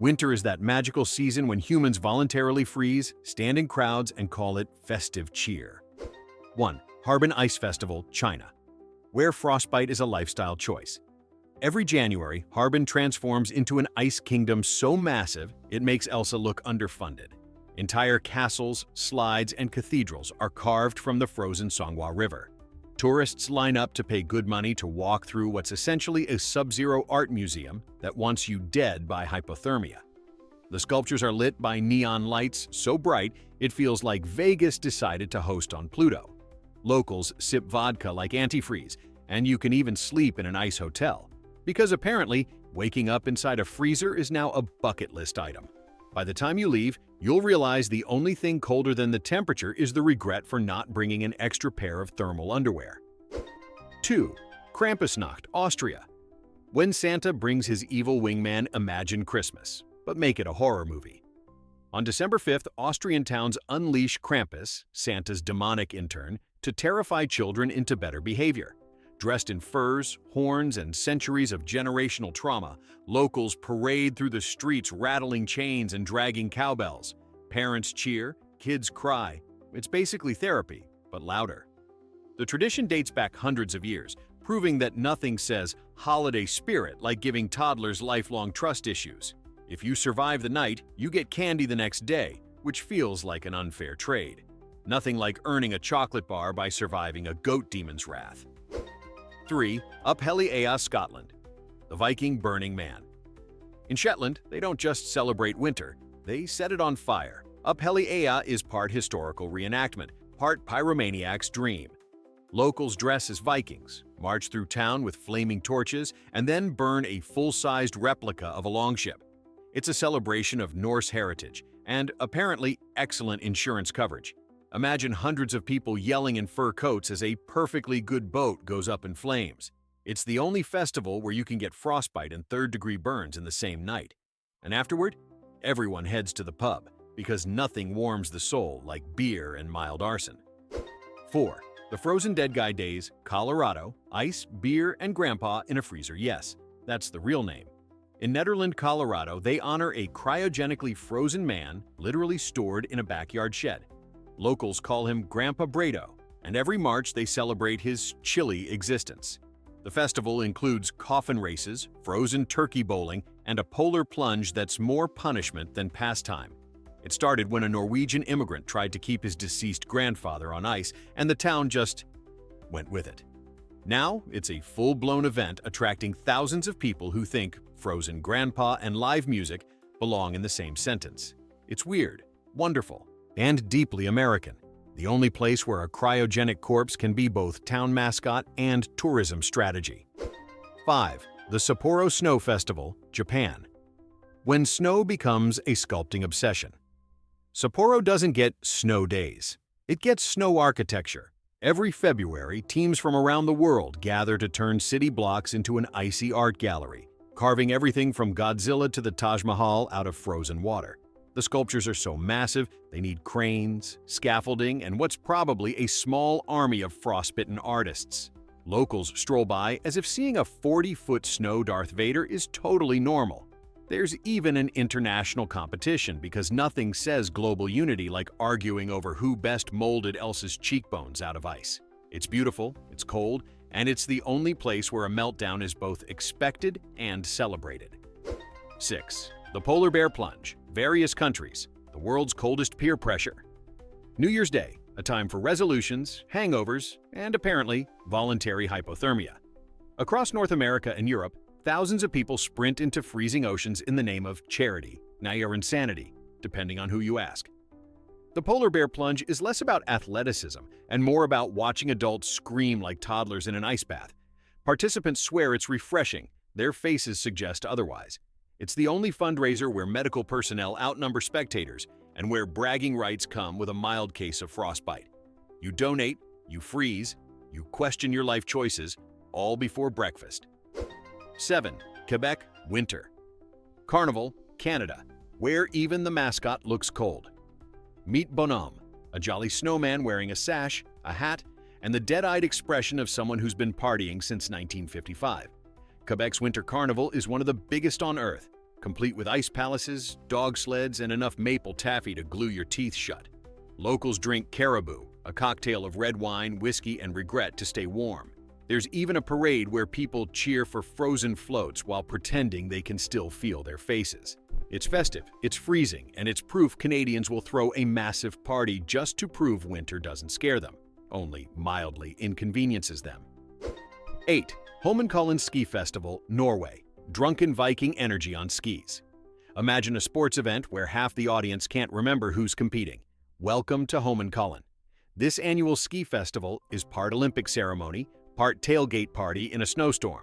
Winter is that magical season when humans voluntarily freeze, stand in crowds, and call it festive cheer. 1. Harbin Ice Festival, China, where frostbite is a lifestyle choice. Every January, Harbin transforms into an ice kingdom so massive it makes Elsa look underfunded. Entire castles, slides, and cathedrals are carved from the frozen Songhua River. Tourists line up to pay good money to walk through what's essentially a sub-zero art museum that wants you dead by hypothermia. The sculptures are lit by neon lights so bright it feels like Vegas decided to host on Pluto. Locals sip vodka like antifreeze, and you can even sleep in an ice hotel, because apparently waking up inside a freezer is now a bucket list item. By the time you leave, you'll realize the only thing colder than the temperature is the regret for not bringing an extra pair of thermal underwear. 2. Krampusnacht, Austria, when Santa brings his evil wingman Imagine Christmas, but make it a horror movie. On December 5th, Austrian towns unleash Krampus, Santa's demonic intern, to terrify children into better behavior. Dressed in furs, horns, and centuries of generational trauma, locals parade through the streets rattling chains and dragging cowbells. Parents cheer, kids cry. It's basically therapy, but louder. The tradition dates back hundreds of years, proving that nothing says holiday spirit like giving toddlers lifelong trust issues. If you survive the night, you get candy the next day, which feels like an unfair trade. Nothing like earning a chocolate bar by surviving a goat demon's wrath. 3. Uphelly, Scotland, the Viking Burning Man. In Shetland, they don't just celebrate winter, they set it on fire. Uphelly is part historical reenactment, part pyromaniac's dream. Locals dress as Vikings, march through town with flaming torches, and then burn a full-sized replica of a longship. It's a celebration of Norse heritage and, apparently, excellent insurance coverage. Imagine hundreds of people yelling in fur coats as a perfectly good boat goes up in flames. It's the only festival where you can get frostbite and third-degree burns in the same night. And afterward, everyone heads to the pub, because nothing warms the soul like beer and mild arson. 4. The Frozen Dead Guy Days, Colorado, ice, beer, and grandpa in a freezer. Yes, that's the real name. In Nederland, Colorado, they honor a cryogenically frozen man, literally stored in a backyard shed. Locals call him Grandpa Brado, and every March they celebrate his chilly existence. The festival includes coffin races, frozen turkey bowling, and a polar plunge that's more punishment than pastime. It started when a Norwegian immigrant tried to keep his deceased grandfather on ice, and the town just went with it. Now, it's a full-blown event attracting thousands of people who think frozen grandpa and live music belong in the same sentence. It's weird, wonderful, and deeply American, the only place where a cryogenic corpse can be both town mascot and tourism strategy. 5. The Sapporo Snow Festival, Japan, when snow becomes a sculpting obsession. Sapporo doesn't get snow days. It gets snow architecture. Every February, teams from around the world gather to turn city blocks into an icy art gallery, carving everything from Godzilla to the Taj Mahal out of frozen water. The sculptures are so massive, they need cranes, scaffolding, and what's probably a small army of frostbitten artists. Locals stroll by as if seeing a 40-foot snow Darth Vader is totally normal. There's even an international competition because nothing says global unity like arguing over who best molded Elsa's cheekbones out of ice. It's beautiful, it's cold, and it's the only place where a meltdown is both expected and celebrated. 6. The Polar Bear Plunge, various countries, the world's coldest peer pressure. New Year's Day, a time for resolutions, hangovers, and apparently voluntary hypothermia. Across North America and Europe, thousands of people sprint into freezing oceans in the name of charity, or insanity, depending on who you ask. The Polar Bear Plunge is less about athleticism and more about watching adults scream like toddlers in an ice bath. Participants swear it's refreshing, their faces suggest otherwise. It's the only fundraiser where medical personnel outnumber spectators and where bragging rights come with a mild case of frostbite. You donate, you freeze, you question your life choices, all before breakfast. 7. Quebec Winter Carnival, Canada, where even the mascot looks cold. Meet Bonhomme, a jolly snowman wearing a sash, a hat, and the dead-eyed expression of someone who's been partying since 1955. Quebec's Winter Carnival is one of the biggest on Earth. complete with ice palaces, dog sleds, and enough maple taffy to glue your teeth shut. Locals drink caribou, a cocktail of red wine, whiskey, and regret to stay warm. There's even a parade where people cheer for frozen floats while pretending they can still feel their faces. It's festive, it's freezing, and it's proof Canadians will throw a massive party just to prove winter doesn't scare them, only mildly inconveniences them. 8. Holmenkollen Ski Festival, Norway. Drunken Viking energy on skis. Imagine a sports event where half the audience can't remember who's competing. Welcome to Holmenkollen. This annual ski festival is part Olympic ceremony, part tailgate party in a snowstorm.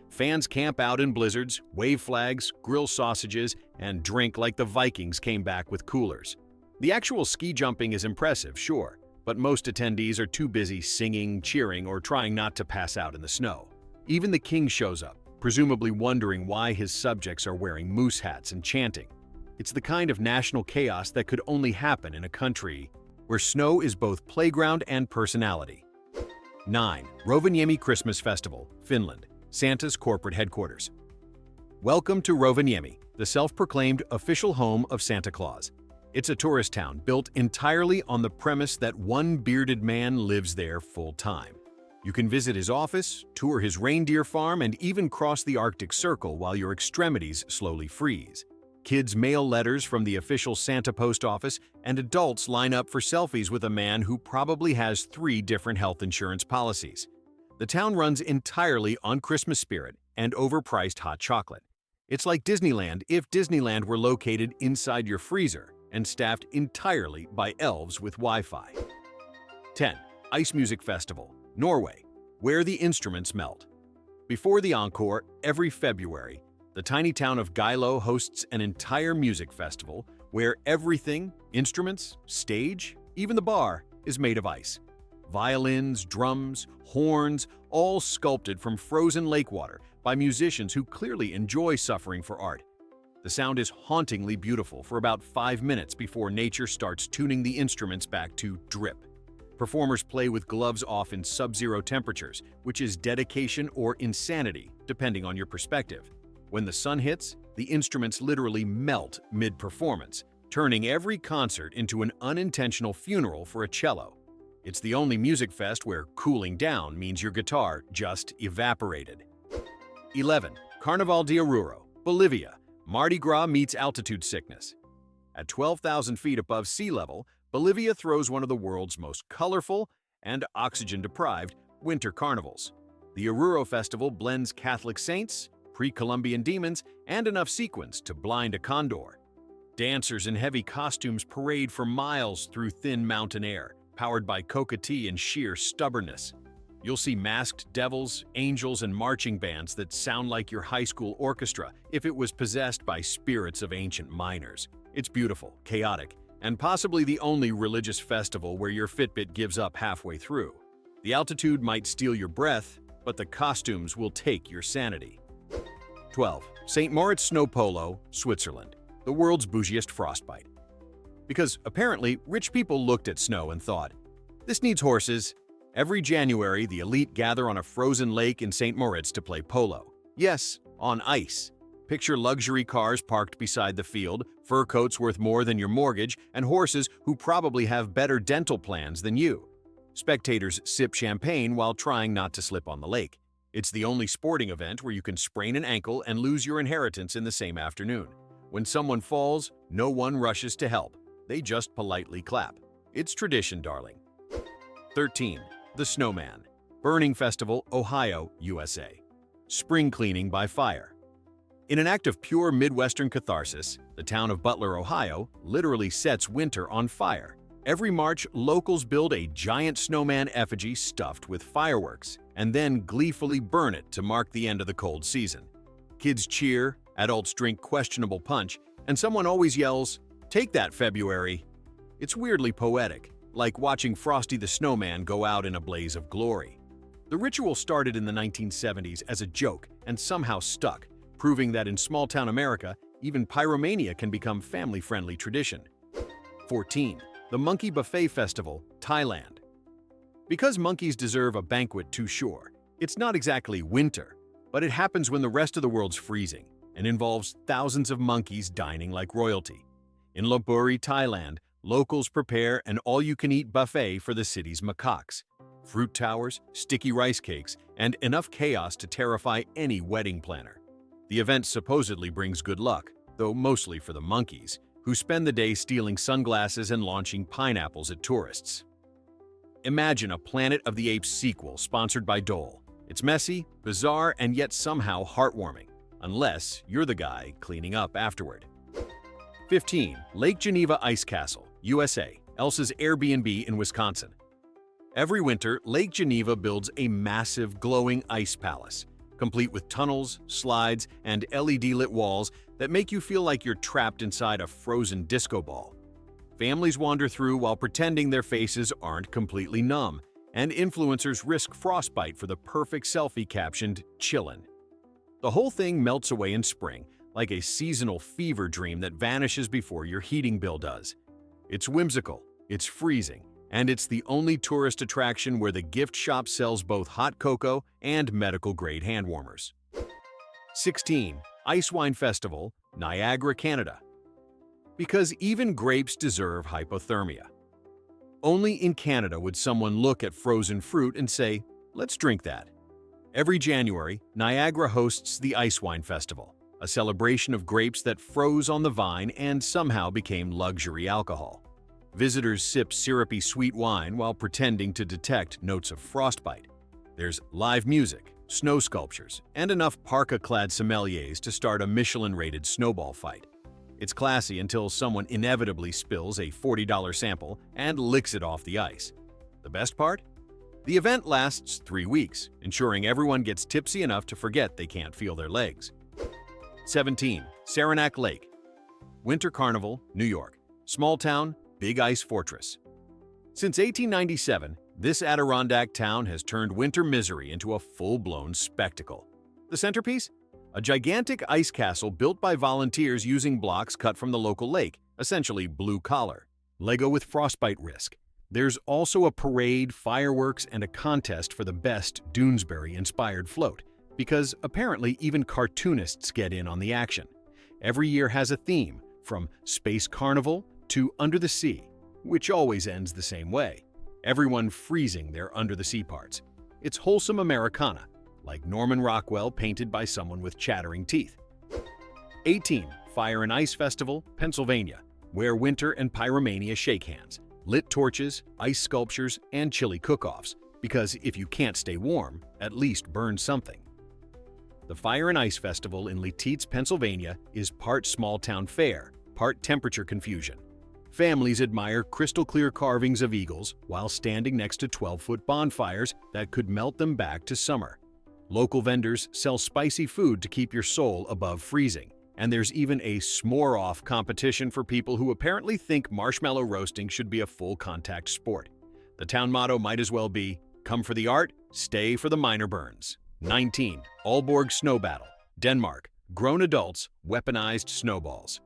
Fans camp out in blizzards, wave flags, grill sausages, and drink like the Vikings came back with coolers. The actual ski jumping is impressive, sure, but most attendees are too busy singing, cheering, or trying not to pass out in the snow. Even the king shows up, presumably wondering why his subjects are wearing moose hats and chanting. It's the kind of national chaos that could only happen in a country where snow is both playground and personality. 9. Rovaniemi Christmas Festival, Finland. Santa's corporate headquarters. Welcome to Rovaniemi, the self-proclaimed official home of Santa Claus. It's a tourist town built entirely on the premise that one bearded man lives there full-time. You can visit his office, tour his reindeer farm, and even cross the Arctic Circle while your extremities slowly freeze. Kids mail letters from the official Santa post office, and adults line up for selfies with a man who probably has 3 different health insurance policies. The town runs entirely on Christmas spirit and overpriced hot chocolate. It's like Disneyland if Disneyland were located inside your freezer and staffed entirely by elves with Wi-Fi. 10. Ice Music Festival, Norway, where the instruments melt. Before the encore, every February, the tiny town of Geilo hosts an entire music festival where everything, instruments, stage, even the bar, is made of ice. Violins, drums, horns, all sculpted from frozen lake water by musicians who clearly enjoy suffering for art. The sound is hauntingly beautiful for about 5 minutes before nature starts tuning the instruments back to drip. Performers play with gloves off in sub-zero temperatures, which is dedication or insanity, depending on your perspective. When the sun hits, the instruments literally melt mid-performance, turning every concert into an unintentional funeral for a cello. It's the only music fest where cooling down means your guitar just evaporated. 11. Carnaval de Oruro, Bolivia. Mardi Gras meets altitude sickness. At 12,000 feet above sea level, Bolivia throws one of the world's most colorful and oxygen-deprived winter carnivals. The Oruro Festival blends Catholic saints, pre-Columbian demons, and enough sequins to blind a condor. Dancers in heavy costumes parade for miles through thin mountain air, powered by coca tea and sheer stubbornness. You'll see masked devils, angels, and marching bands that sound like your high school orchestra if it was possessed by spirits of ancient miners. It's beautiful, chaotic, and possibly the only religious festival where your Fitbit gives up halfway through. The altitude might steal your breath, but the costumes will take your sanity. 12. St. Moritz Snow Polo, Switzerland, the world's bougiest frostbite. Because apparently, rich people looked at snow and thought, this needs horses. Every January, the elite gather on a frozen lake in St. Moritz to play polo. Yes, on ice. Picture luxury cars parked beside the field, fur coats worth more than your mortgage, and horses who probably have better dental plans than you. Spectators sip champagne while trying not to slip on the lake. It's the only sporting event where you can sprain an ankle and lose your inheritance in the same afternoon. When someone falls, no one rushes to help. They just politely clap. It's tradition, darling. 13. The Snowman. Burning Festival, Ohio, USA. Spring cleaning by fire. In an act of pure Midwestern catharsis, the town of Butler, Ohio, literally sets winter on fire. Every March, locals build a giant snowman effigy stuffed with fireworks, and then gleefully burn it to mark the end of the cold season. Kids cheer, adults drink questionable punch, and someone always yells, "Take that, February!" It's weirdly poetic, like watching Frosty the Snowman go out in a blaze of glory. The ritual started in the 1970s as a joke and somehow stuck, proving that in small-town America, even pyromania can become family-friendly tradition. 14. The Monkey Buffet Festival, Thailand. Because monkeys deserve a banquet too sure, it's not exactly winter, but it happens when the rest of the world's freezing. and involves thousands of monkeys dining like royalty. In Lopburi, Thailand, locals prepare an all-you-can-eat buffet for the city's macaques. Fruit towers, sticky rice cakes, and enough chaos to terrify any wedding planner. The event supposedly brings good luck, though mostly for the monkeys, who spend the day stealing sunglasses and launching pineapples at tourists. Imagine a Planet of the Apes sequel sponsored by Dole. It's messy, bizarre, and yet somehow heartwarming, unless you're the guy cleaning up afterward. 15. Lake Geneva Ice Castle, USA, Elsa's Airbnb in Wisconsin. Every winter, Lake Geneva builds a massive glowing ice palace, complete with tunnels, slides, and LED-lit walls that make you feel like you're trapped inside a frozen disco ball. Families wander through while pretending their faces aren't completely numb, and influencers risk frostbite for the perfect selfie captioned, "Chillin'." The whole thing melts away in spring, like a seasonal fever dream that vanishes before your heating bill does. It's whimsical, it's freezing, and it's the only tourist attraction where the gift shop sells both hot cocoa and medical-grade hand warmers. 16. Ice Wine Festival, Niagara, Canada. Because even grapes deserve hypothermia. Only in Canada would someone look at frozen fruit and say, "Let's drink that." Every January, Niagara hosts the Ice Wine Festival, a celebration of grapes that froze on the vine and somehow became luxury alcohol. Visitors sip syrupy sweet wine while pretending to detect notes of frostbite. There's live music, snow sculptures, and enough parka-clad sommeliers to start a Michelin-rated snowball fight. It's classy until someone inevitably spills a $40 sample and licks it off the ice. The best part? The event lasts 3 weeks, ensuring everyone gets tipsy enough to forget they can't feel their legs. 17. Saranac Lake. Winter Carnival, New York. Small town, big ice fortress. Since 1897, this Adirondack town has turned winter misery into a full-blown spectacle. The centerpiece? A gigantic ice castle built by volunteers using blocks cut from the local lake, essentially blue-collar. Lego with frostbite risk. There's also a parade, fireworks, and a contest for the best Doonesbury-inspired float, because apparently even cartoonists get in on the action. Every year has a theme, from Space Carnival to Under the Sea, which always ends the same way. Everyone freezing their under-the-sea parts. It's wholesome Americana, like Norman Rockwell painted by someone with chattering teeth. 18. Fire and Ice Festival, Pennsylvania, where winter and pyromania shake hands. Lit torches, ice sculptures, and chili cook-offs, because if you can't stay warm, at least burn something. The Fire and Ice Festival in Lititz, Pennsylvania is part small-town fair, part temperature confusion. Families admire crystal-clear carvings of eagles while standing next to 12-foot bonfires that could melt them back to summer. Local vendors sell spicy food to keep your soul above freezing, and there's even a s'more-off competition for people who apparently think marshmallow roasting should be a full-contact sport. The town motto might as well be, "Come for the art, stay for the minor burns." 19. Aalborg Snow Battle, Denmark. Grown adults, weaponized snowballs.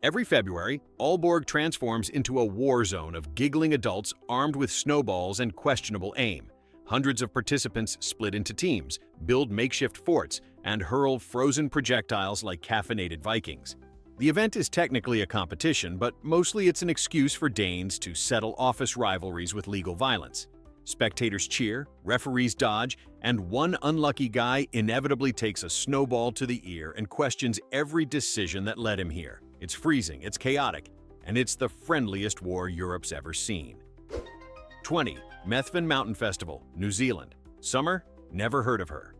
Every February, Aalborg transforms into a war zone of giggling adults armed with snowballs and questionable aim. Hundreds of participants split into teams, build makeshift forts, and hurl frozen projectiles like caffeinated Vikings. The event is technically a competition, but mostly it's an excuse for Danes to settle office rivalries with legal violence. Spectators cheer, referees dodge, and one unlucky guy inevitably takes a snowball to the ear and questions every decision that led him here. It's freezing, it's chaotic, and it's the friendliest war Europe's ever seen. 20. Methven Mountain Festival, New Zealand. Summer? Never heard of her.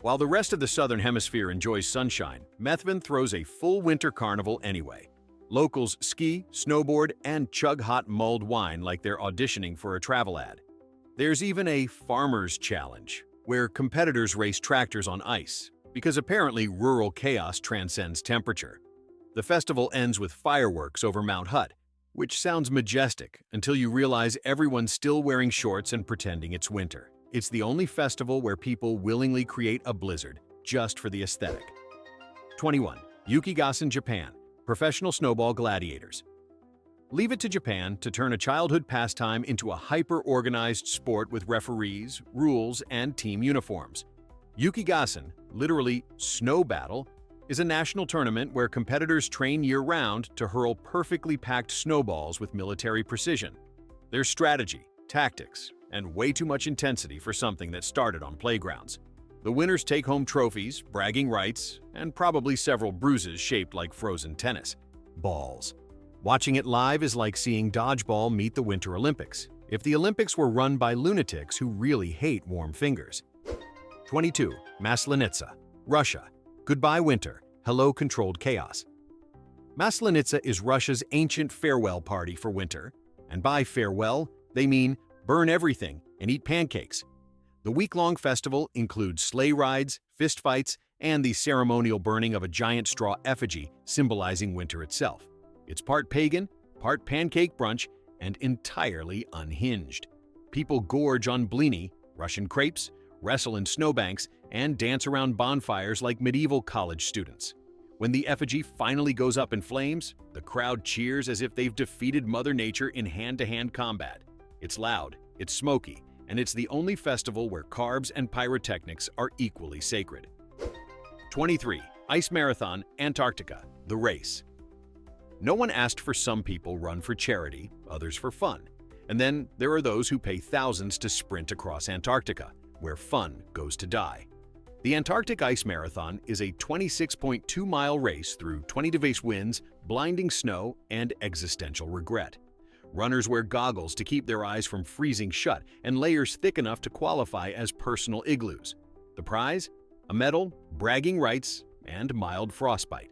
While the rest of the Southern Hemisphere enjoys sunshine, Methven throws a full winter carnival anyway. Locals ski, snowboard, and chug hot mulled wine like they're auditioning for a travel ad. There's even a farmer's challenge, where competitors race tractors on ice, because apparently rural chaos transcends temperature. The festival ends with fireworks over Mount Hutt, which sounds majestic until you realize everyone's still wearing shorts and pretending it's winter. It's the only festival where people willingly create a blizzard just for the aesthetic. 21. Yukigassen, Japan. Professional snowball gladiators. Leave it to Japan to turn a childhood pastime into a hyper-organized sport with referees, rules, and team uniforms. Yukigassen, literally snow battle, is a national tournament where competitors train year-round to hurl perfectly packed snowballs with military precision. There's strategy, tactics, and way too much intensity for something that started on playgrounds. The winners take home trophies, bragging rights, and probably several bruises shaped like frozen tennis balls. Watching it live is like seeing dodgeball meet the Winter Olympics, if the Olympics were run by lunatics who really hate warm fingers. 22. Maslenitsa, Russia. Goodbye winter, hello controlled chaos. Maslenitsa is Russia's ancient farewell party for winter, and by farewell, they mean burn everything and eat pancakes. The week-long festival includes sleigh rides, fistfights, and the ceremonial burning of a giant straw effigy symbolizing winter itself. It's part pagan, part pancake brunch, and entirely unhinged. People gorge on blini, Russian crepes, wrestle in snowbanks, and dance around bonfires like medieval college students. When the effigy finally goes up in flames, the crowd cheers as if they've defeated Mother Nature in hand-to-hand combat. It's loud, it's smoky, and it's the only festival where carbs and pyrotechnics are equally sacred. 23. Ice Marathon, Antarctica, the race. No one asked for some people run for charity, others for fun. And then there are those who pay thousands to sprint across Antarctica, where fun goes to die. The Antarctic Ice Marathon is a 26.2-mile race through 20-degree winds, blinding snow, and existential regret. Runners wear goggles to keep their eyes from freezing shut and layers thick enough to qualify as personal igloos. The prize? A medal, bragging rights, and mild frostbite.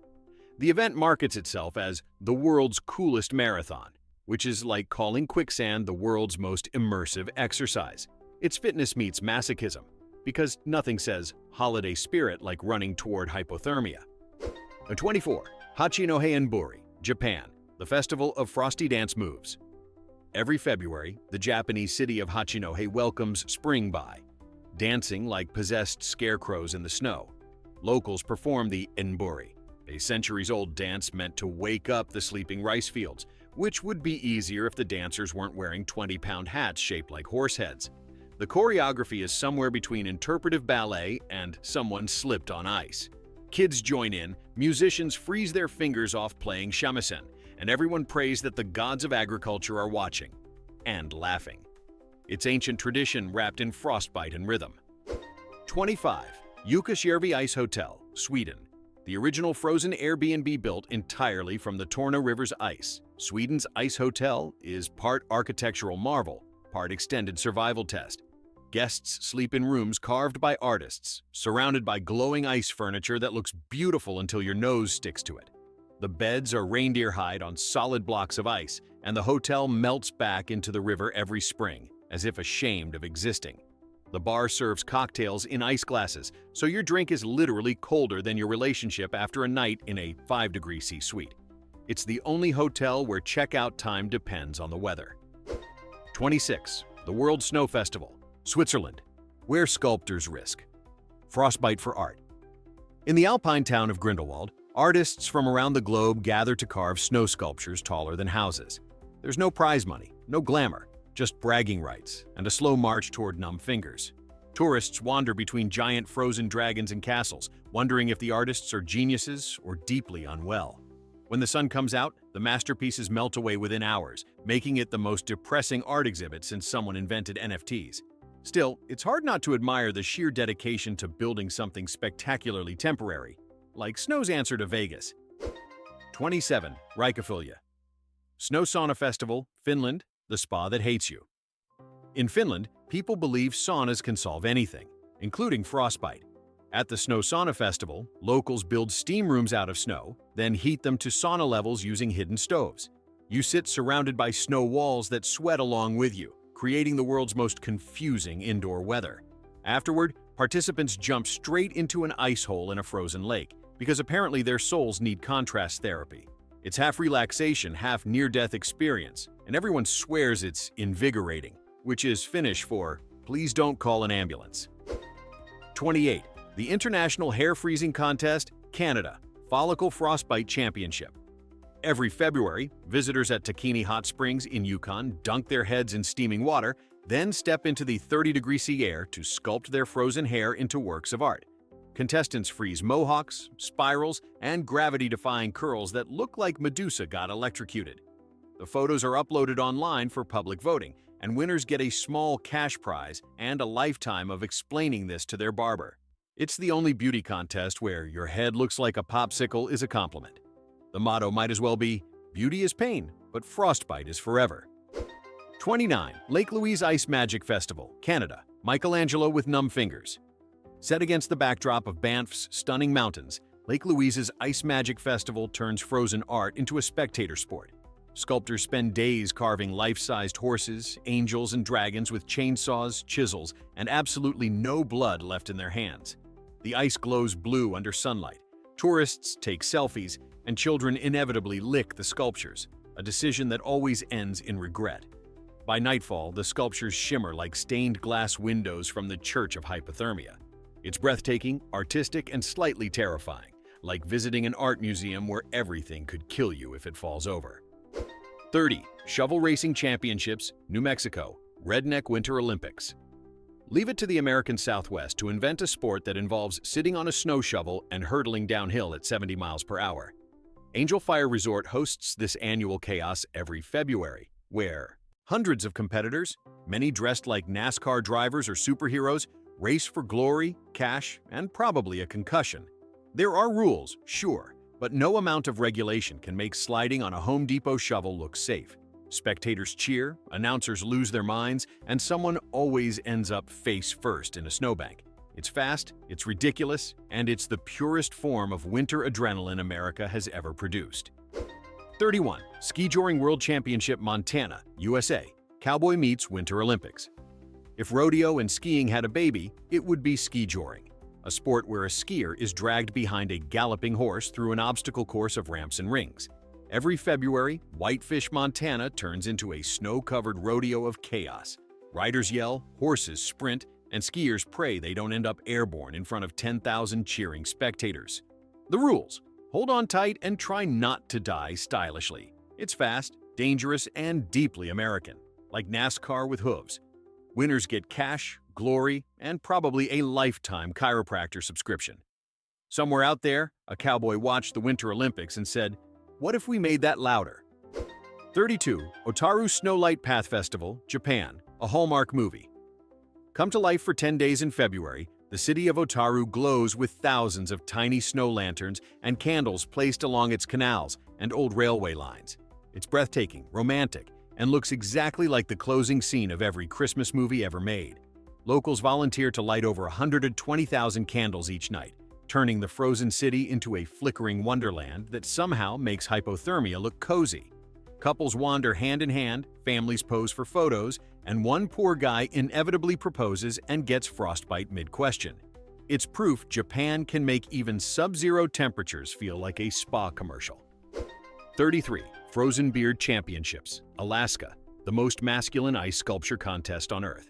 The event markets itself as the world's coolest marathon, which is like calling quicksand the world's most immersive exercise. It's fitness meets masochism, because nothing says holiday spirit like running toward hypothermia. 24. Hachinohe-en-buri, Japan, the festival of frosty dance moves. Every February, the Japanese city of Hachinohe welcomes spring by, dancing like possessed scarecrows in the snow. Locals perform the enburi, a centuries-old dance meant to wake up the sleeping rice fields, which would be easier if the dancers weren't wearing 20-pound hats shaped like horse heads. The choreography is somewhere between interpretive ballet and someone slipped on ice. Kids join in, musicians freeze their fingers off playing shamisen, and everyone prays that the gods of agriculture are watching and laughing. It's ancient tradition wrapped in frostbite and rhythm. 25. Jukkasjärvi Ice Hotel, Sweden. The original frozen Airbnb built entirely from the Torna River's ice. Sweden's ice hotel is part architectural marvel, part extended survival test. Guests sleep in rooms carved by artists, surrounded by glowing ice furniture that looks beautiful until your nose sticks to it. The beds are reindeer hide on solid blocks of ice, and the hotel melts back into the river every spring, as if ashamed of existing. The bar serves cocktails in ice glasses, so your drink is literally colder than your relationship after a night in a 5°C suite. It's the only hotel where checkout time depends on the weather. 26. The World Snow Festival, Switzerland, where sculptors risk. Frostbite for art. In the alpine town of Grindelwald, artists from around the globe gather to carve snow sculptures taller than houses. There's no prize money, no glamour, just bragging rights and a slow march toward numb fingers. Tourists wander between giant frozen dragons and castles, wondering if the artists are geniuses or deeply unwell. When the sun comes out, the masterpieces melt away within hours, making it the most depressing art exhibit since someone invented NFTs. Still, it's hard not to admire the sheer dedication to building something spectacularly temporary, like snow's answer to Vegas. 27. Reikkafilia. Snow Sauna Festival, Finland, the spa that hates you. In Finland, people believe saunas can solve anything, including frostbite. At the Snow Sauna Festival, locals build steam rooms out of snow, then heat them to sauna levels using hidden stoves. You sit surrounded by snow walls that sweat along with you, creating the world's most confusing indoor weather. Afterward, participants jump straight into an ice hole in a frozen lake, because apparently their souls need contrast therapy. It's half relaxation, half near-death experience, and everyone swears it's invigorating, which is Finnish for, please don't call an ambulance. 28. The International Hair Freezing Contest, Canada, Follicle Frostbite Championship. Every February, visitors at Takini Hot Springs in Yukon dunk their heads in steaming water, then step into the 30°C air to sculpt their frozen hair into works of art. Contestants freeze mohawks, spirals, and gravity-defying curls that look like Medusa got electrocuted. The photos are uploaded online for public voting, and winners get a small cash prize and a lifetime of explaining this to their barber. It's the only beauty contest where your head looks like a popsicle is a compliment. The motto might as well be, "Beauty is pain, but frostbite is forever." 29. Lake Louise Ice Magic Festival, Canada. Michelangelo with numb fingers. Set against the backdrop of Banff's stunning mountains, Lake Louise's Ice Magic Festival turns frozen art into a spectator sport. Sculptors spend days carving life-sized horses, angels, and dragons with chainsaws, chisels, and absolutely no blood left in their hands. The ice glows blue under sunlight. Tourists take selfies, and children inevitably lick the sculptures, a decision that always ends in regret. By nightfall, the sculptures shimmer like stained glass windows from the Church of Hypothermia. It's breathtaking, artistic, and slightly terrifying, like visiting an art museum where everything could kill you if it falls over. 30. Shovel Racing Championships, New Mexico, Redneck Winter Olympics. Leave it to the American Southwest to invent a sport that involves sitting on a snow shovel and hurtling downhill at 70 miles per hour. Angel Fire Resort hosts this annual chaos every February, where hundreds of competitors, many dressed like NASCAR drivers or superheroes, race for glory, cash, and probably a concussion. There are rules, sure, but no amount of regulation can make sliding on a Home Depot shovel look safe. Spectators cheer, announcers lose their minds, and someone always ends up face first in a snowbank. It's fast, it's ridiculous, and it's the purest form of winter adrenaline America has ever produced. 31. Ski Joring World Championship, Montana, USA. Cowboy meets Winter Olympics. If rodeo and skiing had a baby, it would be ski joring, a sport where a skier is dragged behind a galloping horse through an obstacle course of ramps and rings. Every February, Whitefish, Montana turns into a snow-covered rodeo of chaos. Riders yell, horses sprint, and skiers pray they don't end up airborne in front of 10,000 cheering spectators. The rules: hold on tight and try not to die stylishly. It's fast, dangerous, and deeply American, like NASCAR with hooves. Winners get cash, glory, and probably a lifetime chiropractor subscription. Somewhere out there, a cowboy watched the Winter Olympics and said, "What if we made that louder?" 32. Otaru Snowlight Path Festival, Japan, a Hallmark movie. Come to life for 10 days in February, the city of Otaru glows with thousands of tiny snow lanterns and candles placed along its canals and old railway lines. It's breathtaking, romantic, and looks exactly like the closing scene of every Christmas movie ever made. Locals volunteer to light over 120,000 candles each night, turning the frozen city into a flickering wonderland that somehow makes hypothermia look cozy. Couples wander hand in hand, families pose for photos, and one poor guy inevitably proposes and gets frostbite mid-question. It's proof Japan can make even sub-zero temperatures feel like a spa commercial. 33. Frozen Beard Championships, Alaska, the most masculine ice sculpture contest on Earth.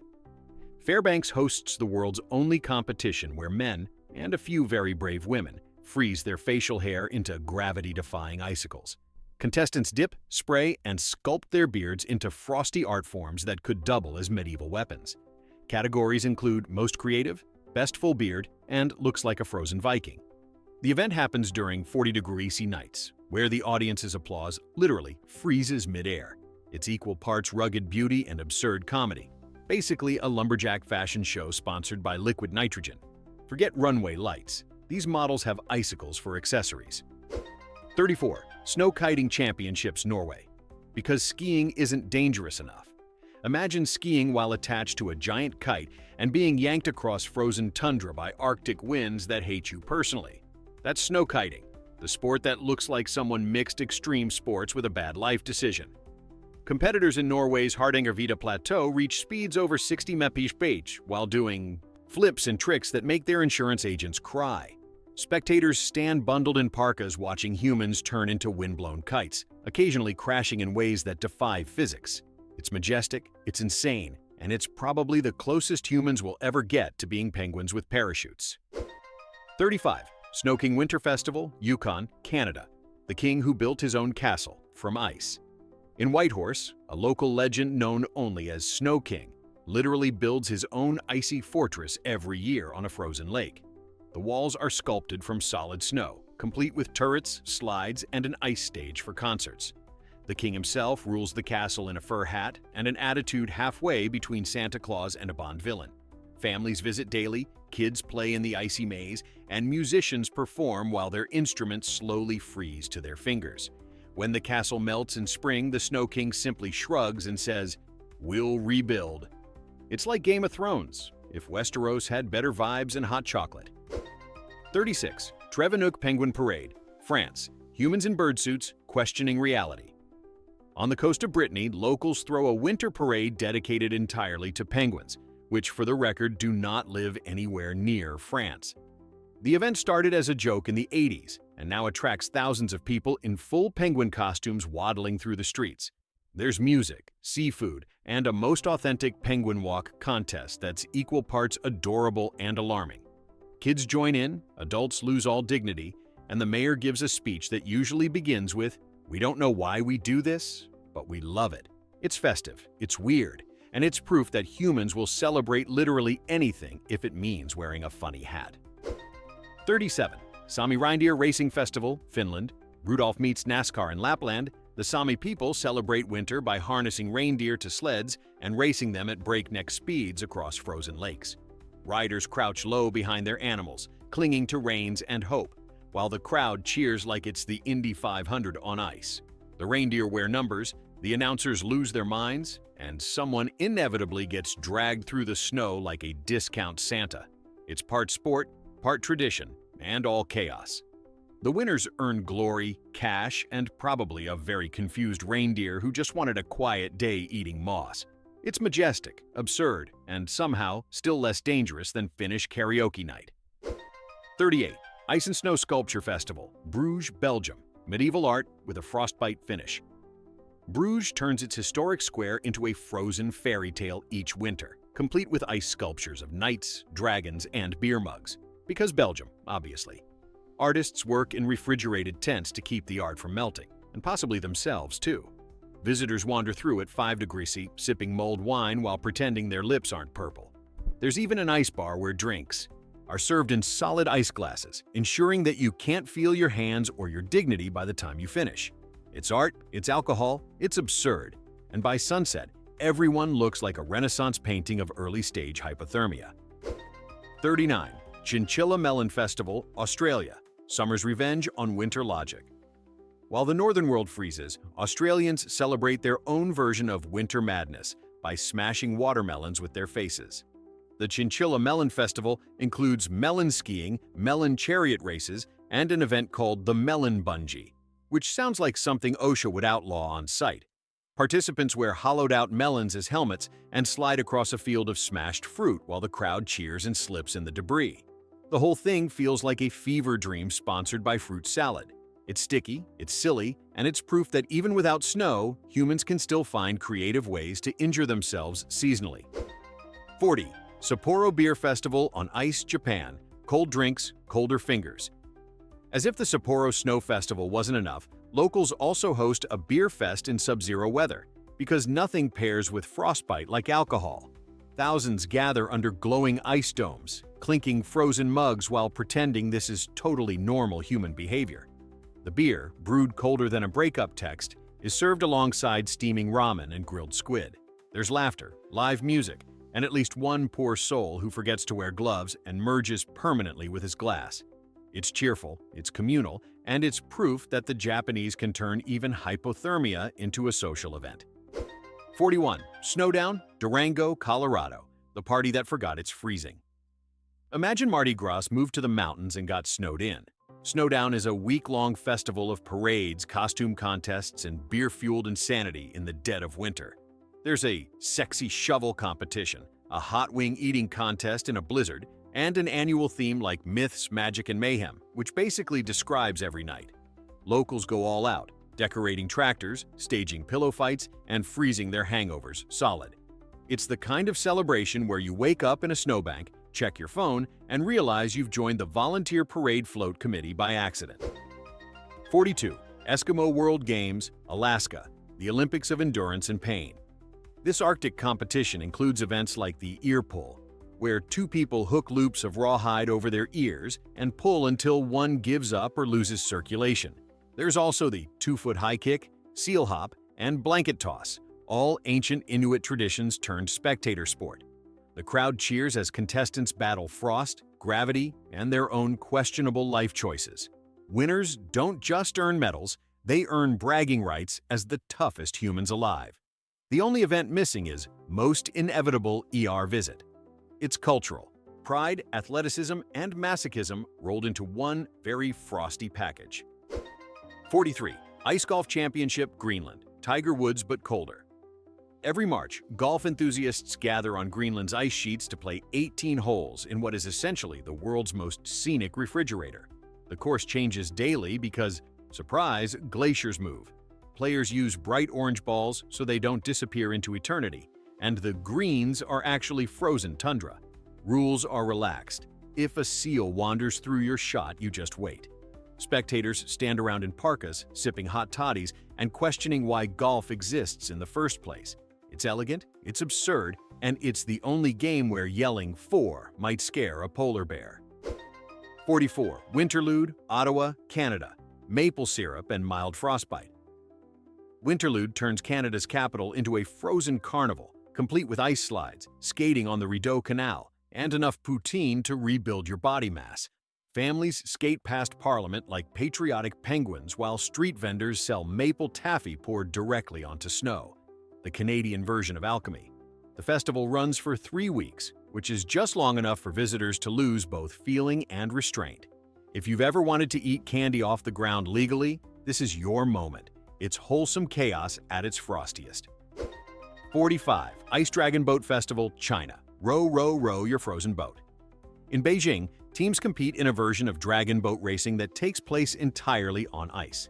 Fairbanks hosts the world's only competition where men, and a few very brave women, freeze their facial hair into gravity-defying icicles. Contestants dip, spray, and sculpt their beards into frosty art forms that could double as medieval weapons. Categories include Most Creative, Best Full Beard, and Looks Like a Frozen Viking. The event happens during 40-degree nights, where the audience's applause literally freezes midair. It's equal parts rugged beauty and absurd comedy. Basically a lumberjack fashion show sponsored by Liquid Nitrogen. Forget runway lights. These models have icicles for accessories. 34. Snow Kiting Championships, Norway. Because skiing isn't dangerous enough. Imagine skiing while attached to a giant kite and being yanked across frozen tundra by Arctic winds that hate you personally. That's snow kiting, the sport that looks like someone mixed extreme sports with a bad life decision. Competitors in Norway's Hardangervidda Plateau reach speeds over 60 mph while doing flips and tricks that make their insurance agents cry. Spectators stand bundled in parkas watching humans turn into windblown kites, occasionally crashing in ways that defy physics. It's majestic, it's insane, and it's probably the closest humans will ever get to being penguins with parachutes. 35. Snow King Winter Festival, Yukon, Canada. The king who built his own castle from ice. In Whitehorse, a local legend known only as Snow King literally builds his own icy fortress every year on a frozen lake. The walls are sculpted from solid snow, complete with turrets, slides, and an ice stage for concerts. The king himself rules the castle in a fur hat and an attitude halfway between Santa Claus and a Bond villain. Families visit daily, kids play in the icy maze, and musicians perform while their instruments slowly freeze to their fingers. When the castle melts in spring, the Snow King simply shrugs and says, "We'll rebuild." It's like Game of Thrones, if Westeros had better vibes and hot chocolate. 36. Trevenook Penguin Parade, France. Humans in bird suits questioning reality. On the coast of Brittany, locals throw a winter parade dedicated entirely to penguins, which for the record do not live anywhere near France. The event started as a joke in the 80s and now attracts thousands of people in full penguin costumes waddling through the streets. There's music, seafood, and a most authentic penguin walk contest that's equal parts adorable and alarming. Kids join in, adults lose all dignity, and the mayor gives a speech that usually begins with, "We don't know why we do this, but we love it." It's festive, it's weird, and it's proof that humans will celebrate literally anything if it means wearing a funny hat. 37. Sami Reindeer Racing Festival, Finland. Rudolph meets NASCAR in Lapland. The Sami people celebrate winter by harnessing reindeer to sleds and racing them at breakneck speeds across frozen lakes. Riders crouch low behind their animals, clinging to reins and hope, while the crowd cheers like it's the Indy 500 on ice. The reindeer wear numbers, the announcers lose their minds, and someone inevitably gets dragged through the snow like a discount Santa. It's part sport, part tradition, and all chaos. The winners earn glory, cash, and probably a very confused reindeer who just wanted a quiet day eating moss. It's majestic, absurd, and somehow still less dangerous than Finnish karaoke night. 38. Ice and Snow Sculpture Festival, Bruges, Belgium. Medieval art with a frostbite finish. Bruges turns its historic square into a frozen fairy tale each winter, complete with ice sculptures of knights, dragons, and beer mugs. Because Belgium, obviously. Artists work in refrigerated tents to keep the art from melting, and possibly themselves too. Visitors wander through at 5 degrees C, sipping mulled wine while pretending their lips aren't purple. There's even an ice bar where drinks are served in solid ice glasses, ensuring that you can't feel your hands or your dignity by the time you finish. It's art, it's alcohol, it's absurd, and by sunset, everyone looks like a Renaissance painting of early-stage hypothermia. 39. Chinchilla Melon Festival, Australia. Summer's revenge on winter logic. While the northern world freezes, Australians celebrate their own version of winter madness by smashing watermelons with their faces. The Chinchilla Melon Festival includes melon skiing, melon chariot races, and an event called the Melon Bungee, which sounds like something OSHA would outlaw on site. Participants wear hollowed-out melons as helmets and slide across a field of smashed fruit while the crowd cheers and slips in the debris. The whole thing feels like a fever dream sponsored by fruit salad. It's sticky, it's silly, and it's proof that even without snow, humans can still find creative ways to injure themselves seasonally. 40. Sapporo Beer Festival on Ice, Japan. Cold drinks, colder fingers. As if the Sapporo Snow Festival wasn't enough, locals also host a beer fest in sub-zero weather, because nothing pairs with frostbite like alcohol. Thousands gather under glowing ice domes, clinking frozen mugs while pretending this is totally normal human behavior. The beer, brewed colder than a breakup text, is served alongside steaming ramen and grilled squid. There's laughter, live music, and at least one poor soul who forgets to wear gloves and merges permanently with his glass. It's cheerful, it's communal, and it's proof that the Japanese can turn even hypothermia into a social event. 41. Snowdown, Durango, Colorado. The party that forgot it's freezing. Imagine Mardi Gras moved to the mountains and got snowed in. Snowdown is a week-long festival of parades, costume contests, and beer-fueled insanity in the dead of winter. There's a sexy shovel competition, a hot wing eating contest in a blizzard, and an annual theme like myths, magic, and mayhem, which basically describes every night. Locals go all out, decorating tractors, staging pillow fights, and freezing their hangovers solid. It's the kind of celebration where you wake up in a snowbank, check your phone, and realize you've joined the Volunteer Parade Float Committee by accident. 42. Eskimo World Games, Alaska, the Olympics of Endurance and Pain. This Arctic competition includes events like the ear pull, where two people hook loops of rawhide over their ears and pull until one gives up or loses circulation. There's also the 2-foot high kick, seal hop, and blanket toss, all ancient Inuit traditions turned spectator sport. The crowd cheers as contestants battle frost, gravity, and their own questionable life choices. Winners don't just earn medals, they earn bragging rights as the toughest humans alive. The only event missing is most inevitable ER visit. It's cultural. Pride, athleticism, and masochism rolled into one very frosty package. 43. Ice Golf Championship, Greenland. Tiger Woods but colder. Every March, golf enthusiasts gather on Greenland's ice sheets to play 18 holes in what is essentially the world's most scenic refrigerator. The course changes daily because, surprise, glaciers move. Players use bright orange balls so they don't disappear into eternity, and the greens are actually frozen tundra. Rules are relaxed. If a seal wanders through your shot, you just wait. Spectators stand around in parkas, sipping hot toddies, and questioning why golf exists in the first place. It's elegant, it's absurd, and it's the only game where yelling "4" might scare a polar bear. 44. Winterlude, Ottawa, Canada. Maple syrup and mild frostbite. Winterlude turns Canada's capital into a frozen carnival, complete with ice slides, skating on the Rideau Canal, and enough poutine to rebuild your body mass. Families skate past Parliament like patriotic penguins while street vendors sell maple taffy poured directly onto snow. The Canadian version of alchemy. The festival runs for 3 weeks, which is just long enough for visitors to lose both feeling and restraint. If you've ever wanted to eat candy off the ground legally, this is your moment. It's wholesome chaos at its frostiest. 45. Ice Dragon Boat Festival, China. Row, row, row your frozen boat. In Beijing, teams compete in a version of dragon boat racing that takes place entirely on ice.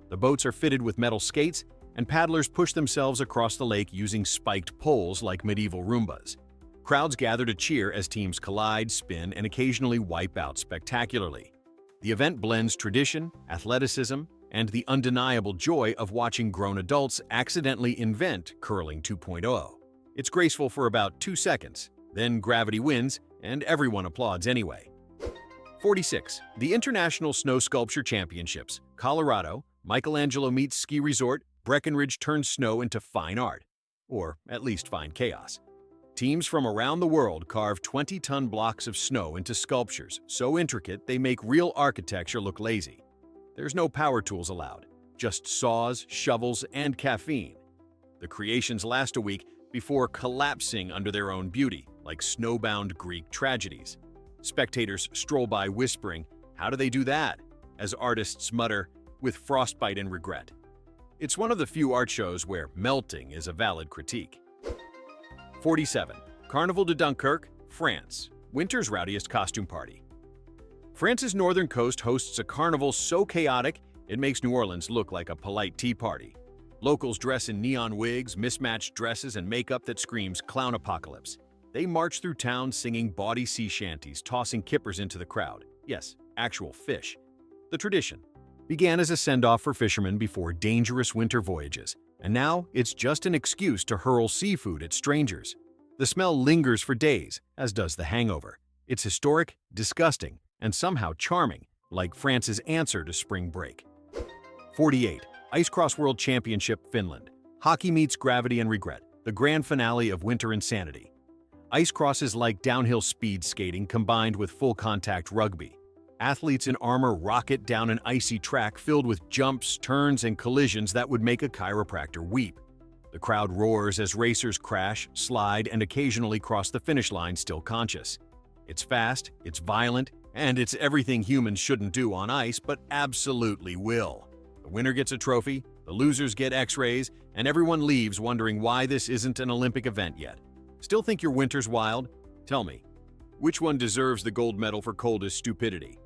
The boats are fitted with metal skates, and paddlers push themselves across the lake using spiked poles like medieval Roombas. Crowds gather to cheer as teams collide, spin, and occasionally wipe out spectacularly. The event blends tradition, athleticism, and the undeniable joy of watching grown adults accidentally invent curling 2.0. It's graceful for about 2 seconds, then gravity wins, and everyone applauds anyway. 46. The International Snow Sculpture Championships, Colorado. Michelangelo meets ski resort. Breckenridge turns snow into fine art, or at least fine chaos. Teams from around the world carve 20-ton blocks of snow into sculptures so intricate they make real architecture look lazy. There's no power tools allowed, just saws, shovels, and caffeine. The creations last a week before collapsing under their own beauty, like snowbound Greek tragedies. Spectators stroll by whispering, "How do they do that?" as artists mutter, "with frostbite and regret." It's one of the few art shows where melting is a valid critique. 47. Carnival de Dunkerque, France. Winter's rowdiest costume party. France's northern coast hosts a carnival so chaotic it makes New Orleans look like a polite tea party. Locals dress in neon wigs, mismatched dresses, and makeup that screams clown apocalypse. They march through town singing bawdy sea shanties, tossing kippers into the crowd. Yes, actual fish. The tradition began as a send-off for fishermen before dangerous winter voyages, and now it's just an excuse to hurl seafood at strangers. The smell lingers for days, as does the hangover. It's historic, disgusting, and somehow charming, like France's answer to spring break. 48. Ice Cross World Championship, Finland. Hockey meets gravity and regret, the grand finale of winter insanity. Ice cross is like downhill speed skating combined with full-contact rugby. Athletes in armor rocket down an icy track filled with jumps, turns, and collisions that would make a chiropractor weep. The crowd roars as racers crash, slide, and occasionally cross the finish line still conscious. It's fast, it's violent, and it's everything humans shouldn't do on ice but absolutely will. The winner gets a trophy, the losers get x-rays, and everyone leaves wondering why this isn't an Olympic event yet. Still think your winter's wild? Tell me, which one deserves the gold medal for coldest stupidity?